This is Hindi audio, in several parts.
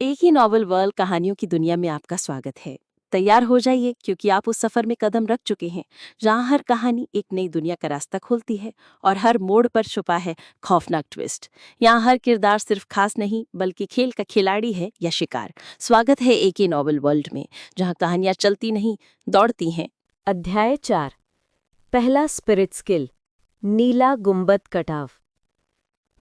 एक ही नॉवल वर्ल्ड कहानियों की दुनिया में आपका स्वागत है। तैयार हो जाइए क्योंकि आप उस सफर में कदम रख चुके हैं जहां हर कहानी एक नई दुनिया का रास्ता खोलती है और हर मोड़ पर छुपा है खौफनाक ट्विस्ट। यहाँ हर किरदार सिर्फ खास नहीं बल्कि खेल का खिलाड़ी है या शिकार। स्वागत है एक ही नॉवल वर्ल्ड में जहाँ कहानियां चलती नहीं दौड़ती हैं। अध्याय 4। पहला स्पिरिट स्किल, नीला गुंबद कटाव।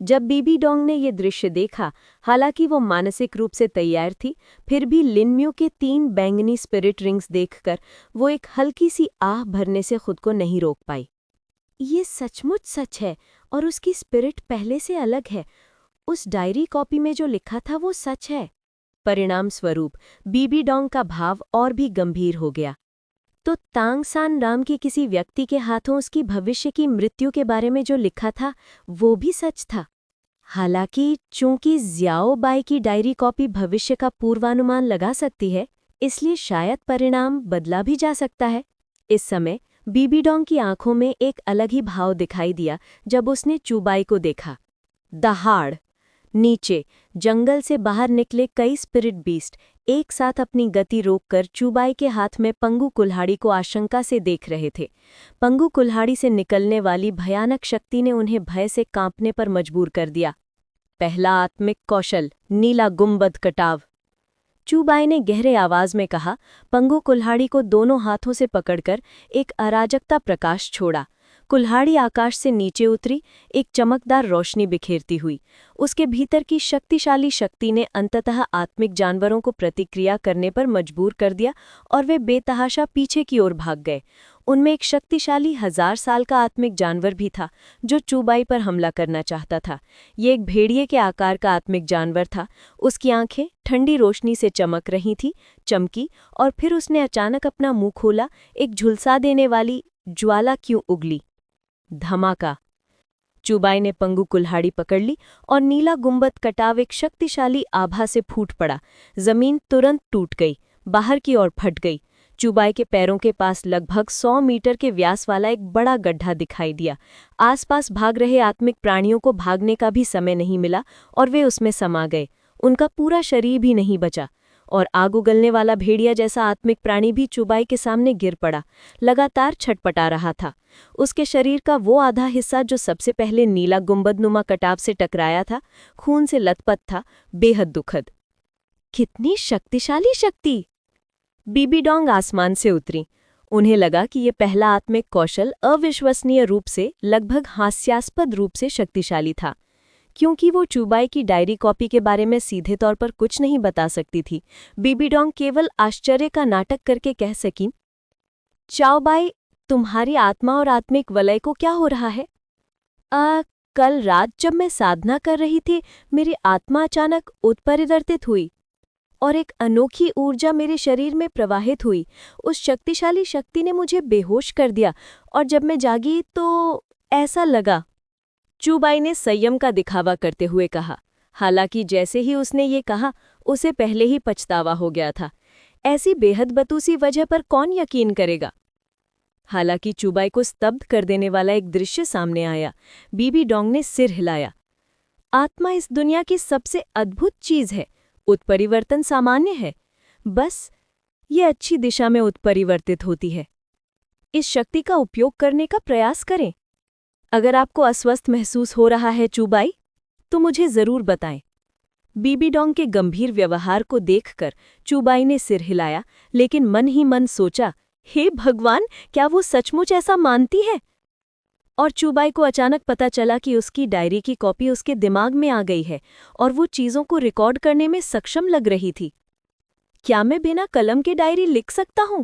जब बीबी डोंग ने ये दृश्य देखा, हालांकि वो मानसिक रूप से तैयार थी, फिर भी लिनम्यू के 3 बैंगनी स्पिरिट रिंग्स देखकर वो एक हल्की सी आह भरने से खुद को नहीं रोक पाई। ये सचमुच सच है और उसकी स्पिरिट पहले से अलग है। उस डायरी कॉपी में जो लिखा था वो सच है। परिणाम स्वरूप बीबी डोंग का भाव और भी गंभीर हो गया। तो तांग सान राम के किसी व्यक्ति के हाथों उसकी भविष्य की मृत्यु के बारे में जो लिखा था वो भी सच था। हालांकि चूंकि ज्याओ बाई की डायरी कॉपी भविष्य का पूर्वानुमान लगा सकती है, इसलिए शायद परिणाम बदला भी जा सकता है। इस समय बीबी डोंग की आंखों में एक अलग ही भाव दिखाई दिया जब उसने चूबाई को देखा। दहाड़ नीचे जंगल से बाहर निकले कई स्पिरिट बीस्ट एक साथ अपनी गति रोककर चूबाई के हाथ में पंगु कुल्हाड़ी को आशंका से देख रहे थे। पंगु कुल्हाड़ी से निकलने वाली भयानक शक्ति ने उन्हें भय से कांपने पर मजबूर कर दिया। पहला आत्मिक कौशल, नीला गुंबद कटाव। चूबाई ने गहरे आवाज में कहा। पंगु कुल्हाड़ी को दोनों हाथों से पकड़कर एक अराजकता प्रकाश छोड़ा। कुल्हाड़ी आकाश से नीचे उतरी, एक चमकदार रोशनी बिखेरती हुई। उसके भीतर की शक्तिशाली शक्ति ने अंततः आत्मिक जानवरों को प्रतिक्रिया करने पर मजबूर कर दिया और वे बेतहाशा पीछे की ओर भाग गए। उनमें एक शक्तिशाली 1000 साल का आत्मिक जानवर भी था जो चूबाई पर हमला करना चाहता था। ये एक भेड़िए के आकार का आत्मिक जानवर था। उसकी आंखें ठंडी रोशनी से चमक रही थी, चमकी, और फिर उसने अचानक अपना मुंह खोला। एक झुलसा देने वाली ज्वाला क्यों उगली। धमाका। चूबाई ने पंगु कुल्हाड़ी पकड़ ली और नीला गुंबद कटाव एक शक्तिशाली आभा से फूट पड़ा। जमीन तुरंत टूट गई, बाहर की ओर फट गई। चूबाई के पैरों के पास लगभग 100 मीटर के व्यास वाला एक बड़ा गड्ढा दिखाई दिया। आसपास भाग रहे आत्मिक प्राणियों को भागने का भी समय नहीं मिला और वे उसमें समा गए। उनका पूरा शरीर भी नहीं बचा और आग उगलने वाला भेड़िया जैसा आत्मिक प्राणी भी चूबाई के सामने गिर पड़ा, लगातार छटपटा रहा था। उसके शरीर का वो आधा हिस्सा जो सबसे पहले नीला गुंबदनुमा कटाव से टकराया था, खून से लथपथ था, बेहद दुखद। कितनी शक्तिशाली शक्ति! बीबी डोंग आसमान से उतरी। उन्हें लगा कि ये पहला आत्मिक कौशल अविश्वसनीय रूप से, लगभग हास्यास्पद रूप से शक्तिशाली था। क्योंकि वो चूबाई की डायरी कॉपी के बारे में सीधे तौर पर कुछ नहीं बता सकती थी, बीबी डोंग केवल आश्चर्य का नाटक करके कह सकी, चाओबाई, तुम्हारी आत्मा और आत्मिक वलय को क्या हो रहा है? कल रात जब मैं साधना कर रही थी, मेरी आत्मा अचानक उत्परिवर्तित हुई और एक अनोखी ऊर्जा मेरे शरीर में प्रवाहित हुई। उस शक्तिशाली शक्ति ने मुझे बेहोश कर दिया और जब मैं जागी तो ऐसा लगा। चूबाई ने संयम का दिखावा करते हुए कहा। हालांकि जैसे ही उसने ये कहा, उसे पहले ही पछतावा हो गया था। ऐसी बेहद बतूसी वजह पर कौन यकीन करेगा? हालांकि चूबाई को स्तब्ध कर देने वाला एक दृश्य सामने आया। बीबी डोंग ने सिर हिलाया। आत्मा इस दुनिया की सबसे अद्भुत चीज है। उत्परिवर्तन सामान्य है, बस ये अच्छी दिशा में उत्परिवर्तित होती है। इस शक्ति का उपयोग करने का प्रयास करें। अगर आपको अस्वस्थ महसूस हो रहा है चूबाई, तो मुझे जरूर बताएं। बीबी डोंग के गंभीर व्यवहार को देखकर चूबाई ने सिर हिलाया, लेकिन मन ही मन सोचा, हे भगवान, क्या वो सचमुच ऐसा मानती है? और चूबाई को अचानक पता चला कि उसकी डायरी की कॉपी उसके दिमाग में आ गई है और वो चीजों को रिकॉर्ड करने में सक्षम लग रही थी। क्या मैं बिना कलम के डायरी लिख सकता हूं?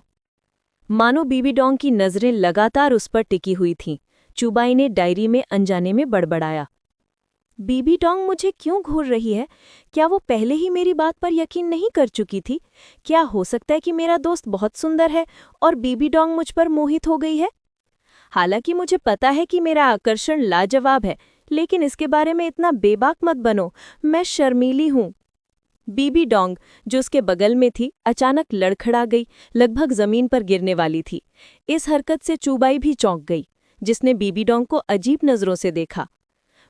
मानो बीबी डोंग की नजरें लगातार उस पर टिकी हुई थीं। चूबाई ने डायरी में अनजाने में बड़बड़ाया, बीबी डोंग मुझे क्यों घूर रही है? क्या वो पहले ही मेरी बात पर यकीन नहीं कर चुकी थी? क्या हो सकता है कि मेरा दोस्त बहुत सुंदर है और बीबी डोंग मुझ पर मोहित हो गई है? हालांकि मुझे पता है कि मेरा आकर्षण लाजवाब है, लेकिन इसके बारे में इतना बेबाक मत बनो, मैं शर्मीली हूँ। बीबी डोंग, जो उसके बगल में थी, अचानक लड़खड़ा गई, लगभग जमीन पर गिरने वाली थी। इस हरकत से चूबाई भी चौंक गई, जिसने बीबी डोंग को अजीब नजरों से देखा।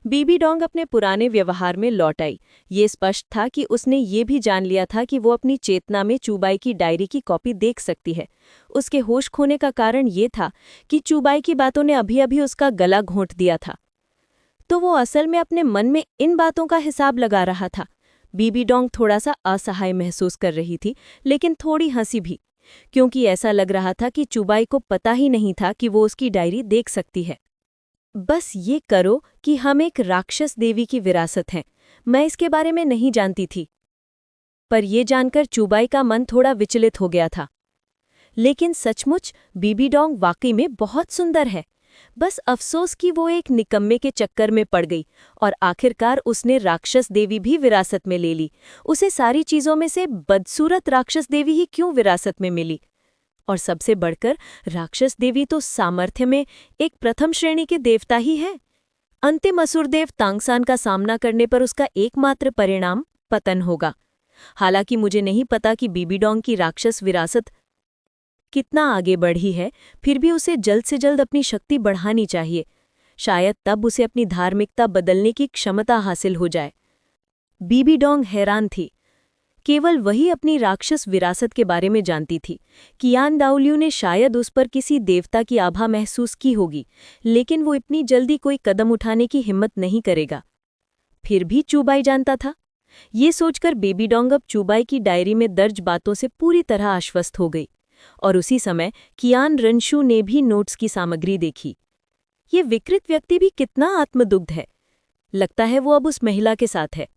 बीबी डोंग अपने पुराने व्यवहार में लौट आई। ये स्पष्ट था कि उसने ये भी जान लिया था कि वो अपनी चेतना में चूबाई की डायरी की कॉपी देख सकती है। उसके होश खोने का कारण ये था कि चूबाई की बातों ने अभी अभी उसका गला घोंट दिया था। तो वो असल में अपने मन में इन बातों का हिसाब लगा रहा था। बीबी डोंग थोड़ा सा असहाय महसूस कर रही थी, लेकिन थोड़ी हंसी भी, क्योंकि ऐसा लग रहा था कि चूबाई को पता ही नहीं था कि वो उसकी डायरी देख सकती है। बस ये करो कि हम एक राक्षस देवी की विरासत हैं। मैं इसके बारे में नहीं जानती थी। पर यह जानकर चूबाई का मन थोड़ा विचलित हो गया था। लेकिन सचमुच बीबी डोंग वाकई में बहुत सुंदर है। बस अफसोस कि वो एक निकम्मे के चक्कर में पड़ गई और आखिरकार उसने राक्षस देवी भी विरासत में ले ली। उसे सारी चीजों में से बदसूरत राक्षस देवी ही क्यों विरासत में मिली? और सबसे बढ़कर राक्षस देवी तो सामर्थ्य में एक प्रथम श्रेणी के देवता ही है। अंतिम असुरदेव तांगसान का सामना करने पर उसका एकमात्र परिणाम पतन होगा। हालांकि मुझे नहीं पता कि बीबी डोंग की राक्षस विरासत कितना आगे बढ़ी है, फिर भी उसे जल्द से जल्द अपनी शक्ति बढ़ानी चाहिए। शायद तब उसे अपनी धार्मिकता बदलने की क्षमता हासिल हो जाए। बीबी डोंग हैरान थी। केवल वही अपनी राक्षस विरासत के बारे में जानती थी। कियान दाओलियू ने शायद उस पर किसी देवता की आभा महसूस की होगी, लेकिन वो इतनी जल्दी कोई कदम उठाने की हिम्मत नहीं करेगा। फिर भी चूबाई जानता था। ये सोचकर बेबी डोंग अब चूबाई की डायरी में दर्ज बातों से पूरी तरह आश्वस्त हो गई। और उसी समय कियान रनशू ने भी नोट्स की सामग्री देखी। ये विकृत व्यक्ति भी कितना आत्मदुग्ध है। लगता है वो अब उस महिला के साथ है।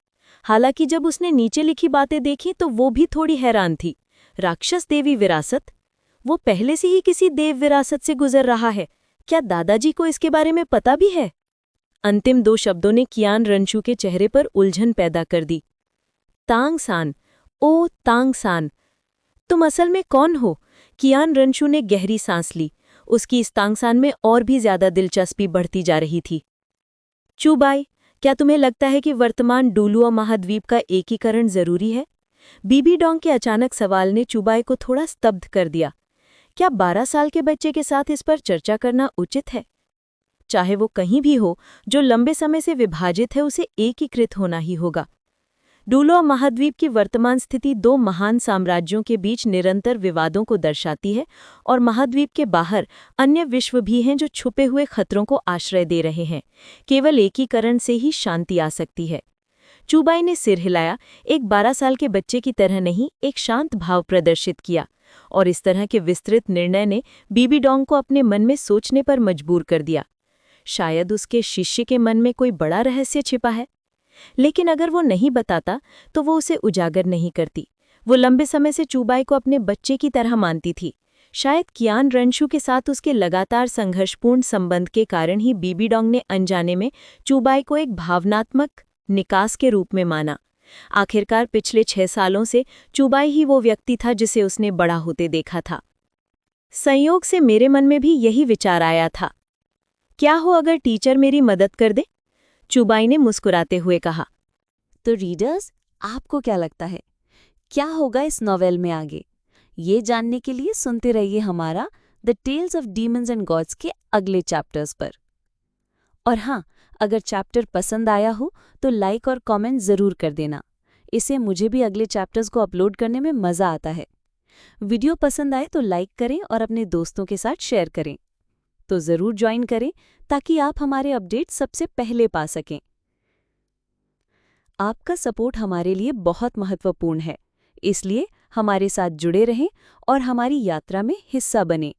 हालांकि जब उसने नीचे लिखी बातें देखी तो वो भी थोड़ी हैरान थी। राक्षस देवी विरासत? वो पहले से ही किसी देव विरासत से गुजर रहा है। क्या दादाजी को इसके बारे में पता भी है? अंतिम दो शब्दों ने कियान रनशू के चेहरे पर उलझन पैदा कर दी। तांगसान, ओ तांगसान, तुम असल में कौन हो? कियान रनशू ने गहरी सांस ली। उसकी इस तांगसान में और भी ज्यादा दिलचस्पी बढ़ती जा रही थी। चूबाई, क्या तुम्हें लगता है कि वर्तमान डुलुआ महाद्वीप का एकीकरण जरूरी है? बीबी डोंग के अचानक सवाल ने चूबाई को थोड़ा स्तब्ध कर दिया। क्या 12 साल के बच्चे के साथ इस पर चर्चा करना उचित है? चाहे वो कहीं भी हो, जो लंबे समय से विभाजित है उसे एकीकृत होना ही होगा। डुलुआ महाद्वीप की वर्तमान स्थिति दो महान साम्राज्यों के बीच निरंतर विवादों को दर्शाती है, और महाद्वीप के बाहर अन्य विश्व भी हैं जो छुपे हुए खतरों को आश्रय दे रहे हैं। केवल एकीकरण से ही शांति आ सकती है। चूबाई ने सिर हिलाया, एक 12 साल के बच्चे की तरह नहीं, एक शांत भाव प्रदर्शित किया। और इस तरह के विस्तृत निर्णय ने बीबी डोंग को अपने मन में सोचने पर मजबूर कर दिया। शायद उसके शिष्य के मन में कोई बड़ा रहस्य छिपा है। लेकिन अगर वो नहीं बताता तो वो उसे उजागर नहीं करती। वो लंबे समय से चूबाई को अपने बच्चे की तरह मानती थी। शायद कियान रनशू के साथ उसके लगातार संघर्षपूर्ण संबंध के कारण ही बीबी डोंग ने अनजाने में चूबाई को एक भावनात्मक निकास के रूप में माना। आखिरकार पिछले 6 सालों से चूबाई ही वो व्यक्ति था जिसे उसने बड़ा होते देखा था। संयोग से मेरे मन में भी यही विचार आया था। क्या हो अगर टीचर मेरी मदद कर दे? चूबाई ने मुस्कुराते हुए कहा। तो रीडर्स, आपको क्या लगता है, क्या होगा इस नॉवेल में आगे? ये जानने के लिए सुनते रहिए हमारा the tales of demons and gods के अगले चैप्टर्स पर। और हाँ, अगर चैप्टर पसंद आया हो तो लाइक और कमेंट ज़रूर कर देना। इससे मुझे भी अगले चैप्टर्स को अपलोड करने में मज़ा आता है। वीडियो पसंद आए तो लाइक करें और अपने दोस्तों के साथ शेयर करें। तो ज़रूर ज्वाइन करें ताकि आप हमारे अपडेट सबसे पहले पा सकें। आपका सपोर्ट हमारे लिए बहुत महत्वपूर्ण है, इसलिए हमारे साथ जुड़े रहें और हमारी यात्रा में हिस्सा बनें।